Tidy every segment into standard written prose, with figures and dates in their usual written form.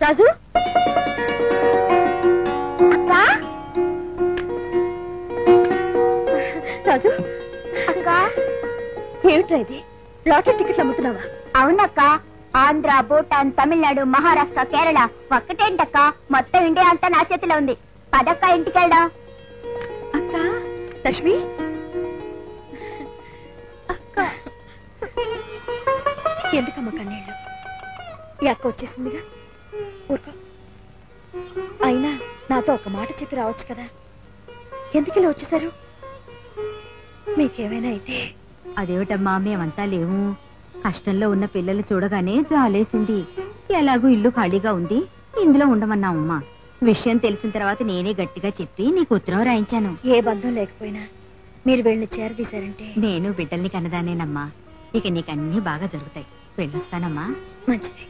రాజు రాజు అక్క ఏమిట్రా ఇది? లాటరీ టికెట్లు అమ్ముతున్నావా? అవునక్క. ఆంధ్ర, భూటాన్, తమిళనాడు, మహారాష్ట్ర, కేరళ ఒక్కటేంటక్క, మొత్తం ఇండియా అంతా నా చేతిలో ఉంది. పదక్క ఇంటికెళ్దాం. అక్క లక్ష్మి అక్క ఎందుకమ్మ కన్నీళ్ళు? ఈ అక్క వచ్చేసిందిగా, ఊరుకో. అయినా నాతో ఒక మాట చెప్పి రావచ్చు కదా, ఎందుకు ఇలా వచ్చేసారు? మీకేమైనా అయితే? అదేమిటమ్మా, మేమంతా లేవు. కష్టంలో ఉన్న పిల్లలు చూడగానే జాలేసింది. ఎలాగూ ఇల్లు ఖాళీగా ఉంది, ఇందులో ఉండమన్నామమ్మా. విషయం తెలిసిన తర్వాత నేనే గట్టిగా చెప్పి నీకు ఉత్తరం రాయించాను. ఏ బంధం లేకపోయినా మీరు వెళ్ళి చేరదీశారంటే నేను బిడ్డల్ని కన్నదానేనమ్మా. ఇక నీకన్నీ బాగా జరుగుతాయి. వెళ్ళొస్తానమ్మా. మంచిది.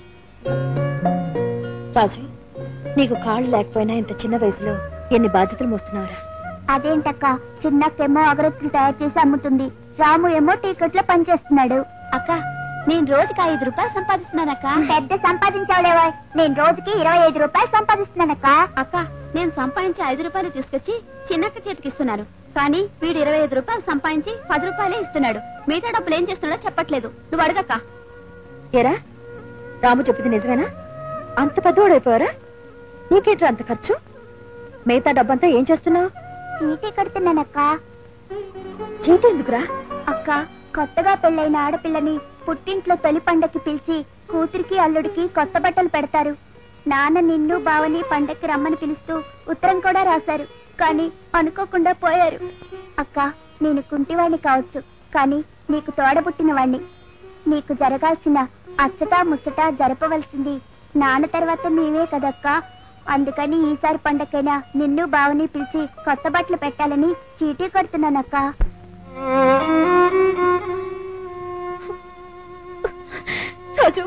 రాజు, నీకు కాళ్ళు లేకపోయినా ఇంత చిన్న వయసులో ఎన్ని బాధ్యతలు మోస్తున్నావురా? అదేంటక్క, చిన్నకేమో అగరత్తులు తయారు చేసి అమ్ముతుంది, రాము ఏమో టికెట్లో పనిచేస్తున్నాడు. అక్క, నేను రోజుకి 5 రూపాయలు సంపాదిస్తున్నానక్క. పెద్ద సంపాదించావులేవా, నేను రోజుకి 25 రూపాయలు సంపాదిస్తున్నానక్క. అక్క, నేను సంపాదించి 5 రూపాయలు తీసుకొచ్చి చిన్నక్క చేతికి ఇస్తున్నాను. కానీ వీడు 25 రూపాయలు సంపాదించి 10 రూపాయలే ఇస్తున్నాడు. మిగతా డబ్బులు ఏం చేస్తున్నాడో చెప్పట్లేదు. నువ్వు అడగక్క. ఏరా, రాము చెప్పింది నిజమేనా? అంత పెద్దవాడైపోయారా? నీకేంట్రా అంత ఖర్చు? మిగతా డబ్బంతా ఏం చేస్తున్నావు? చీటీ కడుతున్నానక్క. చీటీ ఎందుకురా? అక్క, కొత్తగా పెళ్ళైన ఆడపిల్లని పుట్టింట్లో తొలి పండక్కి పిలిచి కూతురికి అల్లుడికి కొత్త బట్టలు పెడతారు. నాన్న నిన్ను బావని పండక్కి రమ్మని పిలుస్తూ ఉత్తరం కూడా రాశారు. కానీ అనుకోకుండా పోయారు. అక్క, నేను కుంటివాణ్ణి కావచ్చు, కానీ నీకు తోడబుట్టిన వాణ్ణి. నీకు జరగాల్సిన అచ్చటా ముచ్చటా జరపవలసింది నాన్న తర్వాత మేమే కదక్క. అందుకని ఈసారి పండక్కైనా నిన్ను బావని పిలిచి కొత్త బట్టలు పెట్టాలని చీటీ కడుతున్నానక్క. రాజు,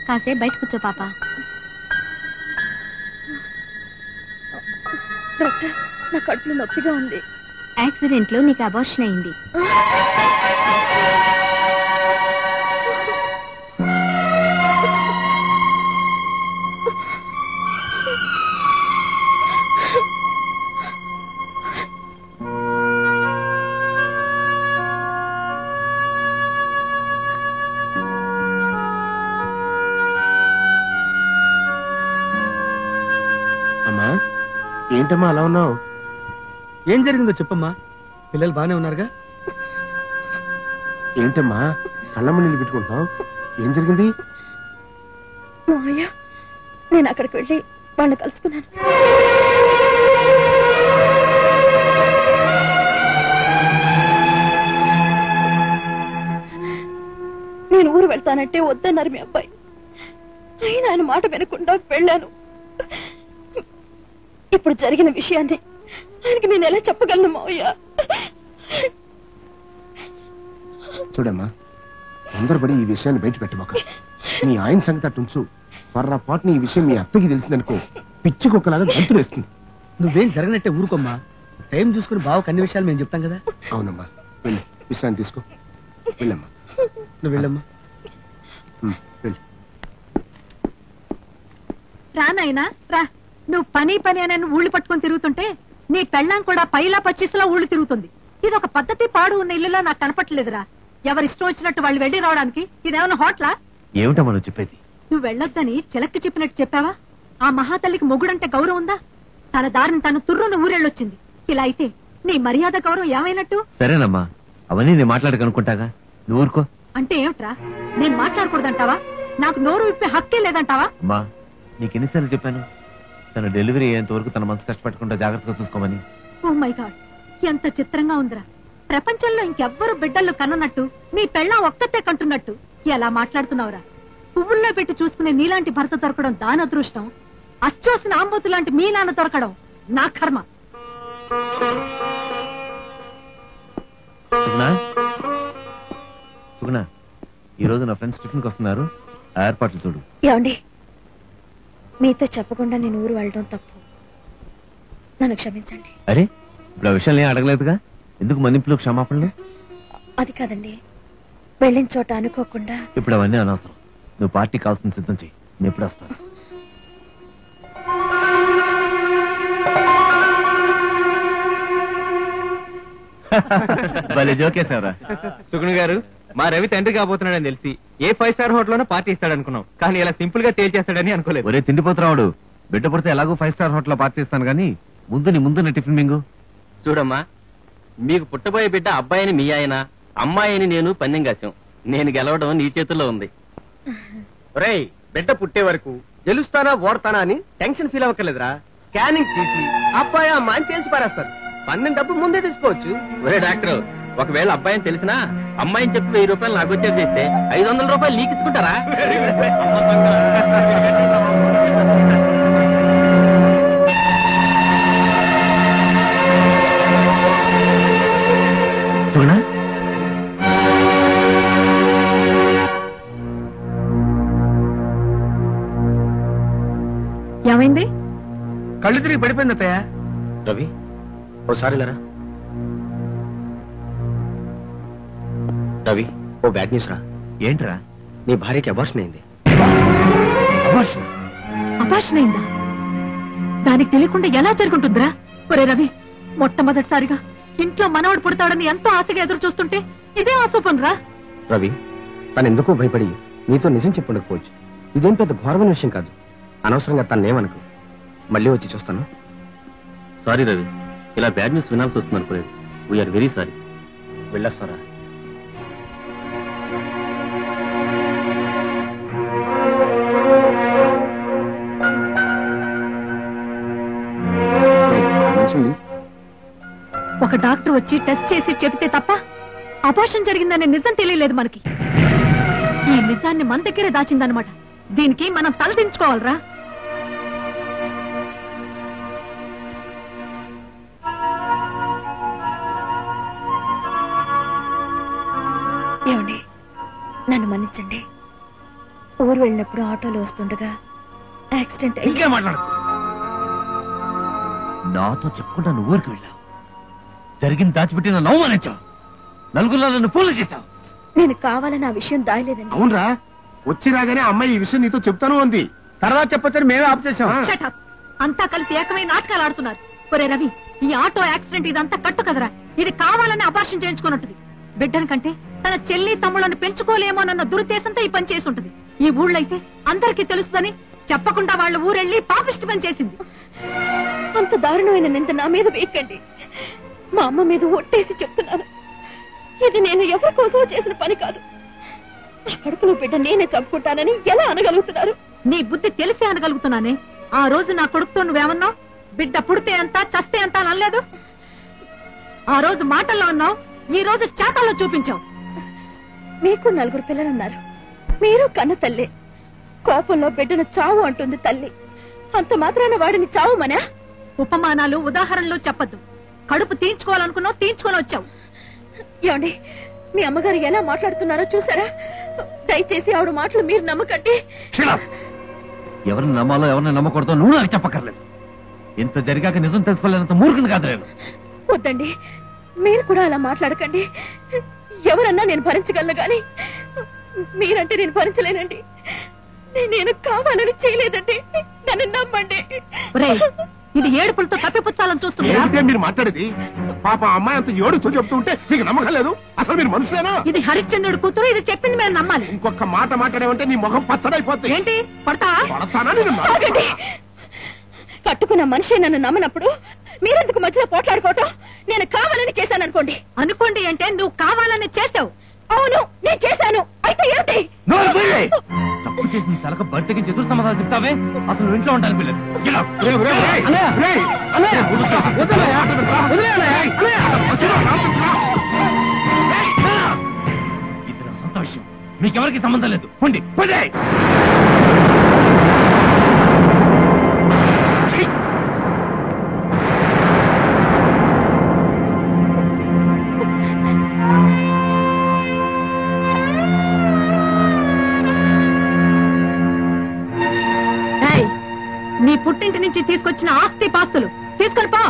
కాసేపు బయట కూర్చో పాప. డాక్టర్, నా కడుపులో నొప్పిగా ఉంది. యాక్సిడెంట్ లో నీకు అబార్షన్ అయింది. ఏంటమ్మా అలా ఉన్నావు? ఏం జరిగిందో చెప్పమ్మా. పిల్లలు బానే ఉన్నారుగా? ఏంటమ్మా కళ్ళమ్మ నీళ్ళు పెట్టుకుంటున్నావు? ఏం జరిగింది? మావయ్య, నేను అక్కడికి వెళ్ళి వాళ్ళని కలుసుకున్నాను. నేను ఊరు వెళ్తానంటే వద్దన్నారు మీ అబ్బాయి. అయినా ఆయన మాట వినకుండా వెళ్ళాను. ఇప్పుడు జరిగిన విషయాన్ని ఆయనకి నేను ఎలా చెప్పగలను మావయ్య? చూడమ్మా, తొందరపడి ఈ విషయాన్ని బయట పెట్టమాక. నీ ఆయన సంగతి అట్టుంచు. పొర్రపాటుని ఈ విషయం మీ అత్తకి తెలిసిందనుకో, పిచ్చికొక్కలాగా గంతులు వేస్తుంది. నువ్వేం జరగనట్టే ఊరుకోమ్మా. టైం చూసుకుని బావకు అన్ని విషయాలు మేము చెప్తాం కదా. అవునమ్మా, వెళ్ళి విశ్రాంతి తీసుకో. వెళ్ళమ్మా. నువ్వు వెళ్ళమ్మా. వెళ్ళి రానాయనా రా. నువ్వు పని పని అని ఊళ్ళు పట్టుకొని తిరుగుతుంటే నీ పెళ్ళాం కూడా పైలా పచ్చిసలా ఊళ్ళు తిరుగుతుంది. ఇది ఒక పద్ధతి పాడు ఉన్న ఇల్లులా నాకు కనపట్లేదురా. ఎవరిష్టం వచ్చినట్టు వాళ్ళు వెళ్ళి రావడానికి ఇదేమన్నా హోటలా? ఏమిటమ్మా నువ్వు చెప్పేది? నువ్వు వెళ్ళొద్దని చిలక్కి చెప్పినట్టు చెప్పావా? ఆ మహాతల్లికి మొగుడంటే గౌరవం ఉందా? తన దారిని తను తుర్రును ఊరెళ్ళొచ్చింది. ఇలా అయితే నీ మర్యాద గౌరవం ఏమైనట్టు? సరేనమ్మా, అవన్నీ నేను మాట్లాడకనుకుంటాగా, నువ్వు ఊరుకో. అంటే ఏమిట్రా, నేను మాట్లాడకూడదంటావా? నాకు నోరు విప్పే హక్కే లేదంటావా? అమ్మా, నీకు ఎన్నిసార్లు చెప్పాను తన డెలివరీ అయ్యేంత వరకు తన మనసు కష్టపెట్టకుండా జాగ్రత్తగా చూసుకోమని. ఓ మై గాడ్, ఎంత చిత్రంగా ఉందిరా. ప్రపంచంలో ఇంకెవ్వరు బిడ్డల్లో కన్ననట్టు నీ పెళ్ళాం ఒక్కతే కంటున్నట్టు ఎలా మాట్లాడుతున్నావురా? పువ్వుల్లో పెట్టి చూసుకునే నీలాంటి భర్త దొరకడం దాని అదృష్టం, అచ్చోసిన ఆంబోతు లాంటి మీ నాన్న దొరకడం నా కర్మ. సుగుణ, ఈ రోజు నా ఫ్రెండ్స్ టిఫిన్కి వస్తున్నారు, ఆ ఏర్పాట్లు చూడు. ఏమండి, మీతో చెప్పకుండా నేను ఊరు వెళ్ళడం తప్పు, నన్ను క్షమించండి. అరే, ఇప్పుడు ఆ విషయాలు ఏం అడగలేదుగా, ఎందుకు మన్నింపులు క్షమాపణలు? అది కాదండి, వెళ్ళిన చోట అనుకోకుండా. ఇప్పుడు అవన్నీ అనవసరం, నువ్వు పార్టీ కావాల్సిన సిద్ధం చెయ్యి, నేను ఎప్పుడు వస్తాను. భలే జోకేశావరా. సుగుణ గారు, మా రవి తండ్రి కాబోతున్నాడని తెలిసి ఏ 5 స్టార్ హోటల్లోనూ పార్టీ ఇస్తాడనుకున్నాం, కానీ ఇలా సింపుల్ గా తేల్చేస్తాడని అనుకోలేదు. ఒరే తిండిపోతున్నాడు, బిడ్డ పడితే ఎలాగో 5 స్టార్ హోటల్ పార్టీ ఇస్తాను, కానీ ముందు టిఫిన్ మింగు. చూడమ్మా, మీకు పుట్టబోయే బిడ్డ అబ్బాయిని మీ ఆయన, అమ్మాయిని నేను పందెం కాశాం. నేను గెలవడం నీ చేతుల్లో ఉంది. రేయ్, బిడ్డ పుట్టే వరకు గెలుస్తానా ఓడతానా అని టెన్షన్ ఫీల్ అవ్వకలేదురా. స్కానింగ్ తీసి అబ్బాయి అమ్మ అని తేల్చి పారేస్తారు. పన్నెండు డబ్బు ముందే తీసుకోవచ్చు. ఒరే డాక్టర్, ఒకవేళ అబ్బాయిని తెలిసినా అమ్మాయిని చెప్పి 1000 రూపాయలు నాకు వచ్చేది చేస్తే 500 రూపాయలు నీకు ఇచ్చుకుంటారా? సుగుణ, ఏమైంది? కళ్ళు తిరిగి పడిపోయింది అత్తయ్య. రవి, ఓసారి లేరా. రవి, ఓ బ్యాడ్ న్యూస్ రా. ఏంట్రా? నీ భార్యకి అబార్షన్ అయింది. అపార్షన్ అయిందా? దానికి తెలియకుండా ఎలా జరుగుతుందిరా? ఒరే రవి, మొట్టమొదటిసారిగా ఇంట్లో మనవడు పుడతాడని ఎంతో ఆశగా ఎదురు చూస్తుంటే ఇదే ఆశోపం రా. రవి, తను ఎందుకో భయపడి నీతో నిజం చెప్పుండకపోవచ్చు. ఇదేం పెద్ద ఘోరమైన విషయం కాదు. అనవసరంగా తన్నేమనుకో. మళ్ళీ వచ్చి చూస్తాను. సారీ రవి, ఇలా బ్యాడ్ న్యూస్ వినాల్సి వస్తుంది అనుకోలేదు. We are very sorry. వెళ్ళొస్తారా? ఒక డాక్టర్ వచ్చి టెస్ట్ చేసి చెబితే తప్ప అపార్షన్ జరిగిందనే నిజం తెలియలేదు మనకి. ఈ నిజాన్ని మన దగ్గరే దాచిందనమాట. దీనికి మనం తలదించుకోవాలరా. ఏమండి, నన్ను మన్నించండి. ఊరు వెళ్ళినప్పుడు ఆటోలో వస్తుండగా యాక్సిడెంట్ అయ్యి. ఇంకే మాట్లాడదు. నాతో చెప్పుకుంటా నువ్వు ఊరికి వెళ్ళావు, జరిగింది దాచిపెట్టిన నవ్వు మానేచ్చావు, నలుగురిలో నన్ను ఫోన్లు చేశావు. నేను కావాలని ఆ విషయం దాయలేదండి. అవునరా, వచ్చి రాగానే అమ్మాయి ఈ విషయం నీతో చెప్తాను అంది. తర్వాత చెప్పొచ్చని మేమే ఆప్ చేసాం. Shut up. అంతా కలిసి ఏకమై నాటకాలు ఆడుతున్నారు. ఒరే రవి, ఈ ఆటో యాక్సిడెంట్ ఇదంతా కట్టు కదరా. ఇది కావాలని అపార్షన్ చేయించుకున్నట్టుది. బిడ్డని కంటే తన చెల్లి తమ్ముళ్ళని పెంచుకోలేమోనన్న దురుద్దేశంతో ఈ పని చేసి ఉంటుంది. ఈ ఊళ్ళో అయితే అందరికీ తెలుస్తుందని చెప్పకుండా వాళ్ళ ఊరెళ్ళి పాపిష్టి పని చేసింది. అంత దారుణమైన నింద నా మీద వేయకండి. మా అమ్మ మీద ఒట్టేసి చెప్తున్నాను, ఇది నేను ఎవరి కోసమో చేసిన పని కాదు. నా కడుపులో బిడ్డ నేనే చంపుకుంటానని ఎలా అనగలుగుతున్నారు? నీ బుద్ధి తెలిసే అనగలుగుతున్నానే. ఆ రోజు నా కొడుకుతో నువ్వేమన్నావు? బిడ్డ పుడితే అంతా చస్తే అంతా అనలేదు. ఆ రోజు మాటల్లో అన్నావు, ఈ రోజు చేతల్లో చూపించావు. మీకు 4 పిల్లలున్నారు, మీరు కన్న తల్లి. కోపంలో బిడ్డను చావు అంటుంది తల్లి. అంత మాత్రాన వాడిని చావు మనా? ఉపమానాలు ఉదాహరణలు చెప్పద్దు. కడుపు తీయించుకోవాలనుకున్నావు, తీయించుకొని వచ్చావు. ఏమండి, మీ అమ్మగారు ఎలా మాట్లాడుతున్నారో చూసారా? దయచేసి ఆవిడ మాటలు మీరు నమ్మకండి. ఎవరిని నమ్మాలో ఎవరిని నమ్మకూడదో నువ్వు నాకు చెప్పక్కర్లేదు. ఇంత జరిగాక నిజం తెలుసుకోలేనంత మూర్ఖుని కాదు నేను. వద్దండి, మీరు కూడా అలా మాట్లాడకండి. ఎవరన్నా నేను భరించగలను గాని మీరంటే నేను భరించలేనండి. నేను కావాలని చేయలేదండి, నన్ను నమ్మండి. ఇది ఏడుపులతో తప్పిపుచ్చాలని చూస్తుంది. ఏంటే మీరు మాట్లాడేది? పాప అమ్మాయి అంత ఏడుస్తూ చెప్తూ ఉంటే మీకు నమ్మకం లేదు? అసలు మీరు మనుషులేనా? ఇది హరిశ్చంద్రుడు కూతురు, ఇది చెప్పింది మేము నమ్మాలి. ఇంకొక మాట మాట్లాడేమంటే నీ ముఖం పచ్చడైపోతుంది. ఏంటి పడతావా? పడతానా నేను? ఆగండి. కట్టుకున్న మనిషి నన్ను నమ్మనప్పుడు మీరెందుకు మధ్యలో పోట్లాడుకోవటం? నేను కావాలని చేశాననుకోండి. అనుకోండి అంటే నువ్వు కావాలని చేసావు. అవును, నేను చేశాను. అయితే ఏంటి? తప్పు చేసిన చలక భర్తకి ఎదురు సమాధానం చెప్తావే. అసలు నువ్వు ఇంట్లో ఉండాలి పిల్లలు. ఇది నా సొంత విషయం, మీకెవరికి సంబంధం లేదు. పొండి పొండి. నీ పుట్టింటి నుంచి తీసుకొచ్చిన ఆస్తి పాస్తులు తీసుకొని పో.